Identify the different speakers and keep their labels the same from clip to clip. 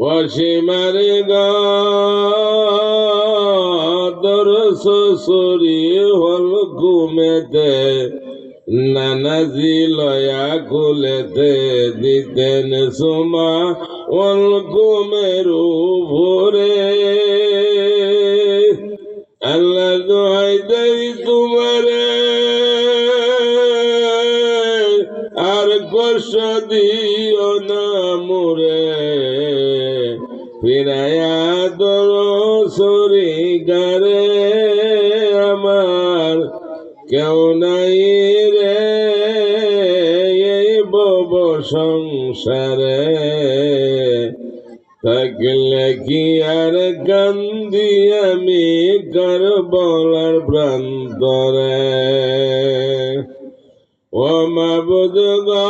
Speaker 1: অসীমার গাদর শ্বশুরি হল ঘুমেতে নানাজি লয়া কুলেতে দিতেন সুমা অল ঘুমের ভোরে আল্লাহ দোহাই দেই তোমারে আর কষ্ট দিও না মোরে ফিরায়া দর সরি গারে আমার কেউ নাই রে এই বব সংসারে থাকলে কি আর কান্দি আমি কারবালার প্রান্তরে ও মাবুদ গো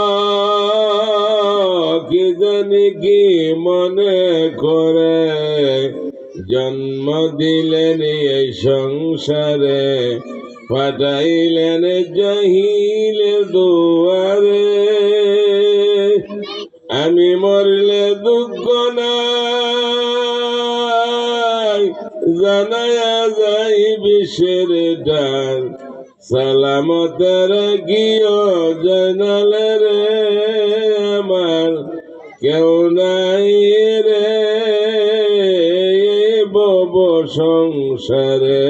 Speaker 1: কি জানি কি মনে করে জন্ম দিলেন এই সংসারে পাঠাইলেন জহিলের দুয়ারে আমি মরলে দুঃখ নাই জানায়া যাই বিষের ডাল সালামতের গিয়ে জানালে রে আমার কেউ নাই রে বব সংসারে